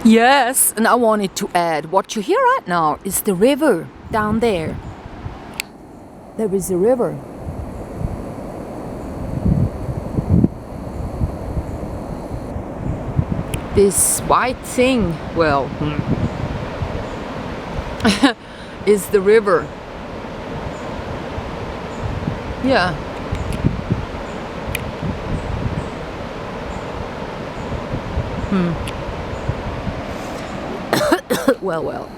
Yes, and I wanted to add, what you hear right now is the river down there. There is a river. This white thing, well, is the river. Yeah. Well.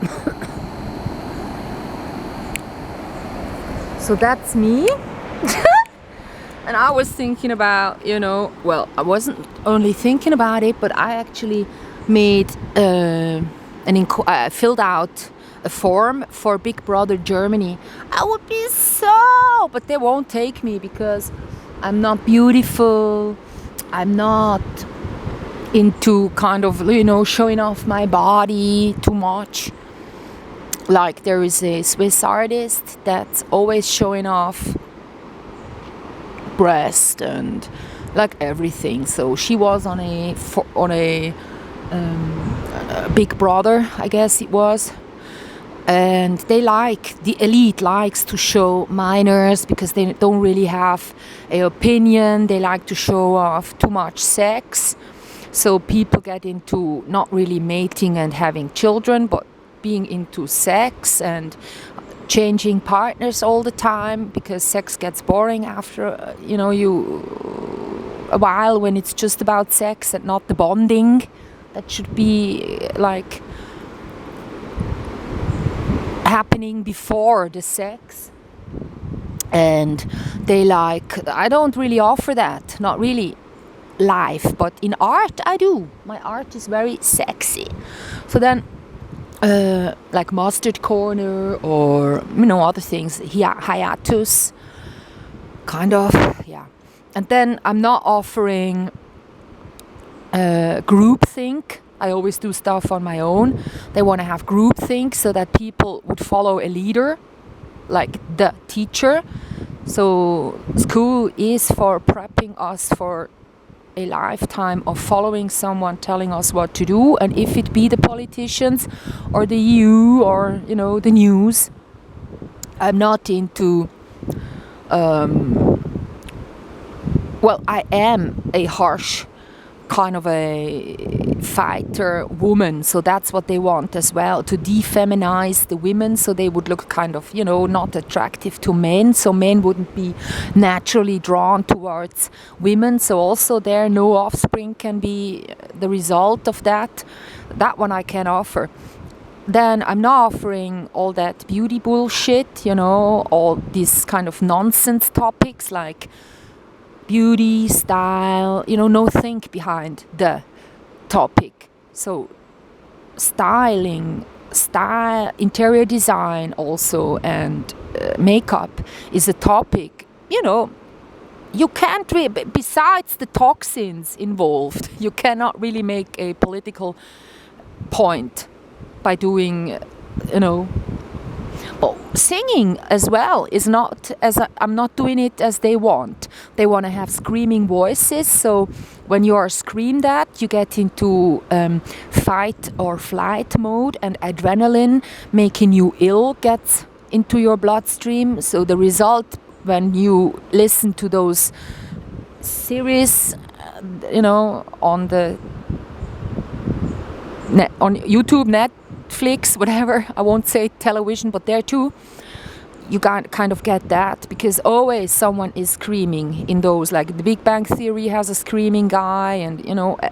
So that's me. And I was thinking about, well, I wasn't only thinking about it, but I actually made I filled out a form for Big Brother Germany. I would be but they won't take me because I'm not beautiful. I'm not into kind of, showing off my body too much. Like there is a Swiss artist that's always showing off breast and like everything. So she was on a Big Brother, I guess it was, and the elite likes to show minors because they don't really have an opinion. They like to show off too much sex, so people get into not really mating and having children, but being into sex and changing partners all the time, because sex gets boring after a while when it's just about sex and not the bonding that should be like happening before the sex. And I don't really offer that, not really live, but in art I do. My art is very sexy. So then like Mustard Corner or other things, hiatus, kind of, yeah. And then I'm not offering groupthink. I always do stuff on my own. They want to have groupthink so that people would follow a leader, like the teacher. So school is for prepping us for a lifetime of following someone telling us what to do, and if it be the politicians or the EU or the news. I'm not into I am a harsh kind of a fighter woman, so that's what they want as well, to defeminize the women so they would look kind of not attractive to men, so men wouldn't be naturally drawn towards women. So also there no offspring can be the result of that one I can offer. Then I'm not offering all that beauty bullshit, all these kind of nonsense topics like beauty, style, no think behind the topic. So style, interior design also, and makeup is a topic, you can't really, besides the toxins involved, you cannot really make a political point by doing, singing as well is not I'm not doing it as they want. They want to have screaming voices. So when you are screamed at, you get into fight or flight mode, and adrenaline making you ill gets into your bloodstream. So the result when you listen to those series, on the on YouTube, Netflix, whatever, I won't say television, but there too, you kind of get that, because always someone is screaming in those, like The Big Bang Theory has a screaming guy, and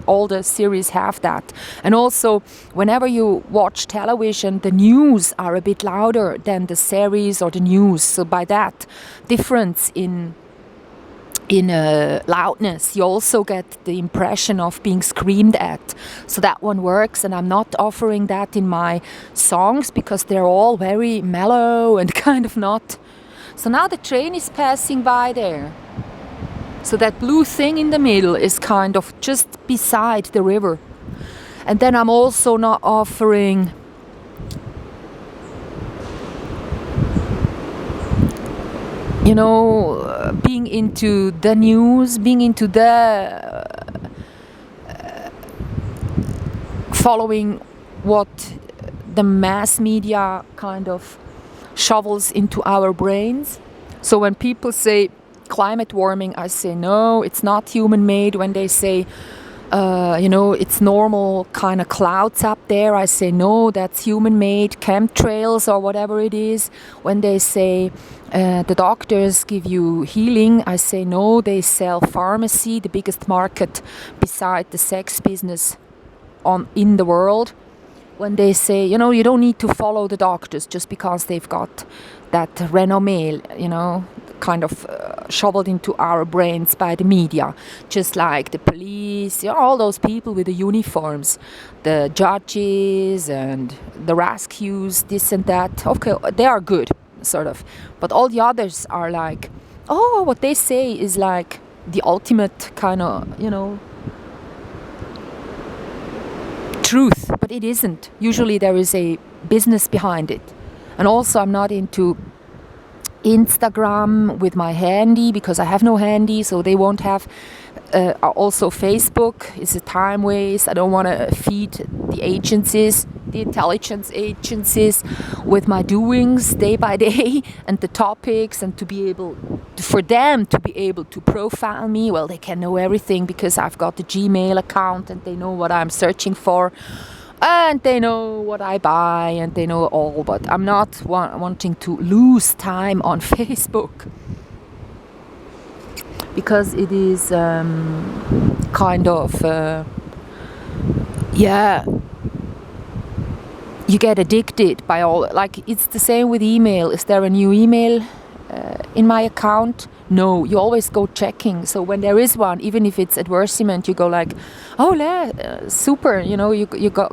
all the series have that. And also whenever you watch television, the news are a bit louder than the series or the news, so by that difference in loudness, you also get the impression of being screamed at. So that one works, and I'm not offering that in my songs because they're all very mellow and kind of not. So now the train is passing by there. So that blue thing in the middle is kind of just beside the river. And then I'm also not offering being into the news, being into the following what the mass media kind of shovels into our brains. So when people say climate warming, I say no, it's not human made. When they say it's normal kind of clouds up there, I say no, that's human made, chemtrails or whatever it is. When they say the doctors give you healing, I say no, they sell pharmacy, the biggest market beside the sex business in the world. When they say, you don't need to follow the doctors just because they've got that renommee, kind of shoveled into our brains by the media, just like the police, all those people with the uniforms, the judges and the rescues, this and that. Okay, they are good, sort of. But all the others are like, oh, what they say is like the ultimate kind of, truth, but it isn't. Usually there is a business behind it. And also I'm not into Instagram with my handy because I have no handy, so they won't have. Also Facebook is a time waste. I don't want to feed the agencies, the intelligence agencies, with my doings day by day and the topics, and for them to be able to profile me. Well, they can know everything because I've got the Gmail account and they know what I'm searching for. And they know what I buy, and they know all, but I'm not wanting to lose time on Facebook because it is kind of, you get addicted by all. Like, it's the same with email. Is there a new email in my account? No, you always go checking. So when there is one, even if it's advertisement, you go like, oh yeah, super. You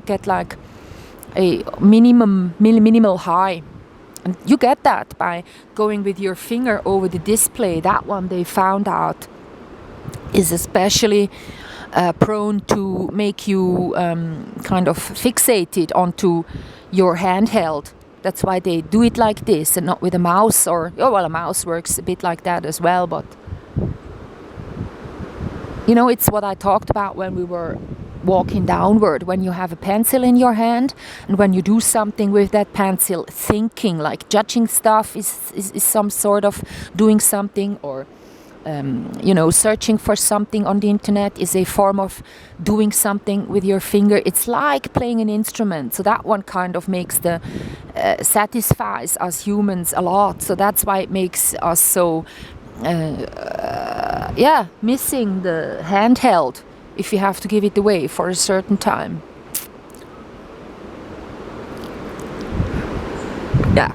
get like a minimal high, and you get that by going with your finger over the display. That one they found out is especially prone to make you kind of fixated onto your handheld. That's why they do it like this and not with a mouse, a mouse works a bit like that as well, but it's what I talked about when we were walking downward. When you have a pencil in your hand and when you do something with that pencil, thinking, like judging stuff is some sort of doing something, or searching for something on the internet is a form of doing something with your finger. It's like playing an instrument. So that one kind of makes satisfies us humans a lot. So that's why it makes us so, missing the handheld if you have to give it away for a certain time. Yeah.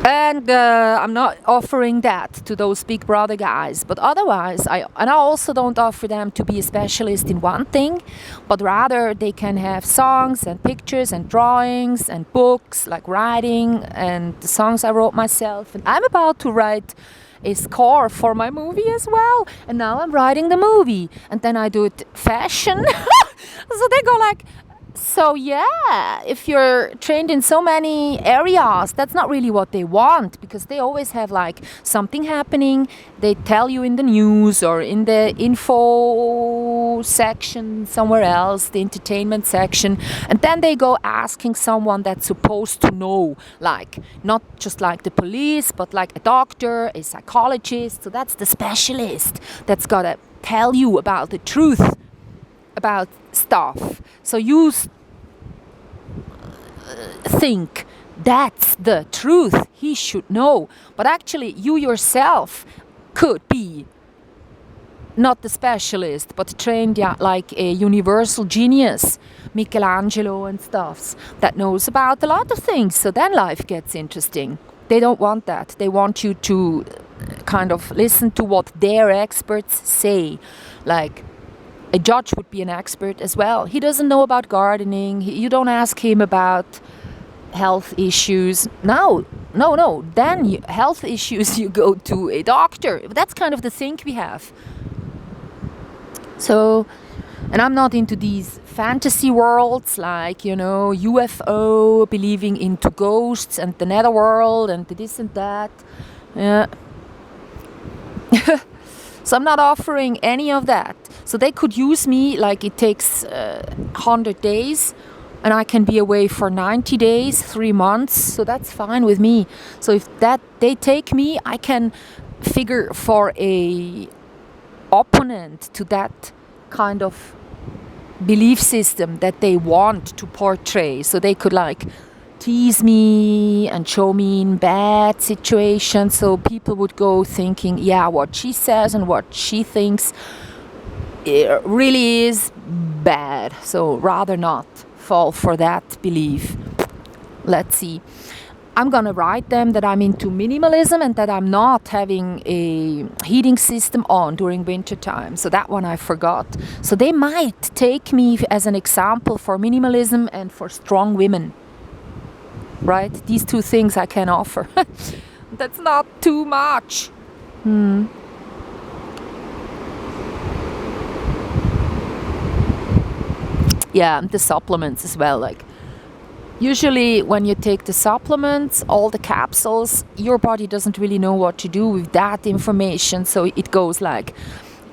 And I'm not offering that to those Big Brother guys, but otherwise, I also don't offer them to be a specialist in one thing, but rather they can have songs and pictures and drawings and books, like writing and the songs I wrote myself. And I'm about to write a score for my movie as well, and now I'm writing the movie, and then I do it fashion. So they go like, so yeah, if you're trained in so many areas, that's not really what they want, because they always have like something happening. They tell you in the news or in the info section somewhere else, the entertainment section, and then they go asking someone that's supposed to know, like not just like the police, but like a doctor, a psychologist. So that's the specialist that's gotta tell you about the truth about stuff. So you think that's the truth, he should know, but actually you yourself could be not the specialist, but trained like a universal genius, Michelangelo and stuffs, that knows about a lot of things. So then life gets interesting. They don't want that. They want you to kind of listen to what their experts say. Like, a judge would be an expert as well. He doesn't know about gardening. You don't ask him about health issues. No. Then health issues, you go to a doctor. That's kind of the thing we have. So, and I'm not into these fantasy worlds like, UFO, believing into ghosts and the netherworld and this and that. Yeah. So I'm not offering any of that. So they could use me like it takes 100 days and I can be away for 90 days, 3 months, so that's fine with me. So if that they take me, I can figure for a opponent to that kind of belief system that they want to portray. So they could like tease me and show me in bad situations, so people would go thinking, yeah, what she says and what she thinks, it really is bad, so rather not fall for that belief. Let's see. I'm gonna write them that I'm into minimalism and that I'm not having a heating system on during winter time. So that one I forgot. So they might take me as an example for minimalism and for strong women. Right? These two things I can offer. That's not too much. Yeah, and the supplements as well. Like usually when you take the supplements, all the capsules, your body doesn't really know what to do with that information. So it goes like,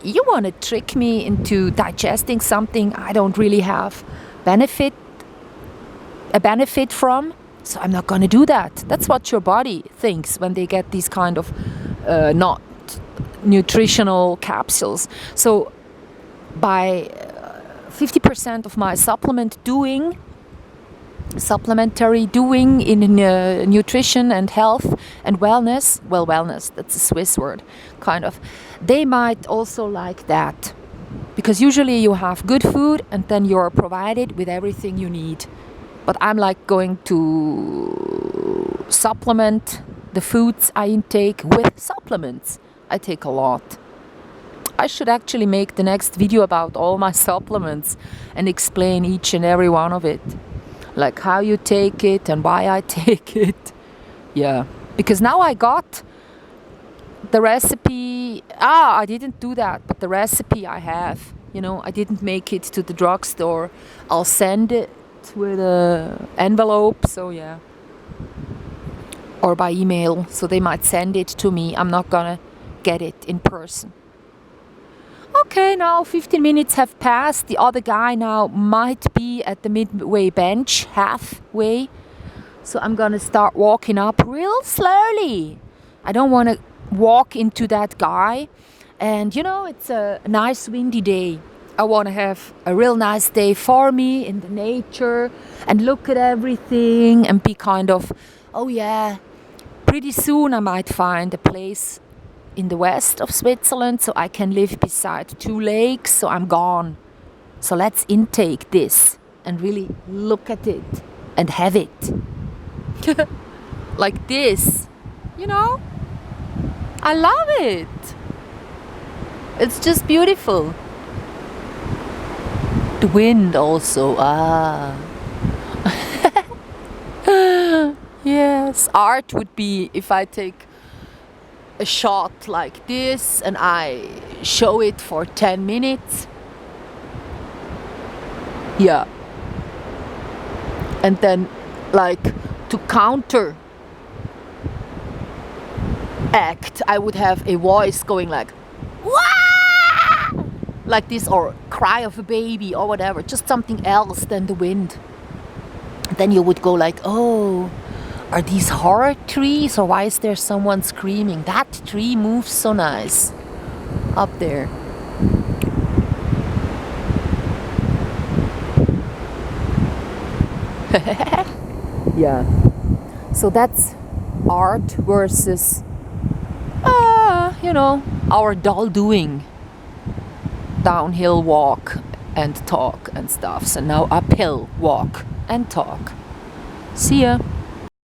you want to trick me into digesting something I don't really have a benefit from, so I'm not going to do that. That's what your body thinks when they get these kind of not nutritional capsules. So by 50% of my supplementary doing in nutrition and health and wellness, well, wellness, that's a Swiss word, kind of, they might also like that. Because usually you have good food and then you're provided with everything you need. But I'm like going to supplement the foods I intake with supplements. I take a lot. I should actually make the next video about all my supplements and explain each and every one of it. Like how you take it and why I take it. Yeah. Because now I got the recipe. I didn't do that, but the recipe I have. You know, I didn't make it to the drugstore. I'll send it with an envelope, so yeah. Or by email, so they might send it to me. I'm not gonna get it in person. Okay, now 15 minutes have passed. The other guy now might be at the midway bench, halfway. So I'm gonna start walking up real slowly. I don't want to walk into that guy. And you know, it's a nice windy day. I want to have a real nice day for me in the nature and look at everything and be kind of, oh yeah, pretty soon I might find a place in the west of Switzerland so I can live beside 2 lakes, so I'm gone. So let's intake this and really look at it and have it. Like this, you know? I love it. It's just beautiful. The wind also. Yes. Art would be if I take a shot like this and I show it for 10 minutes. Yeah. And then like to counter act, I would have a voice going like, "Wah!" like this, or cry of a baby or whatever, just something else than the wind. Then you would go like, oh, are these horror trees, or why is there someone screaming? That tree moves so nice up there. Yeah. So that's art versus, our dull doing. Downhill walk and talk and stuff. So now uphill walk and talk. See ya.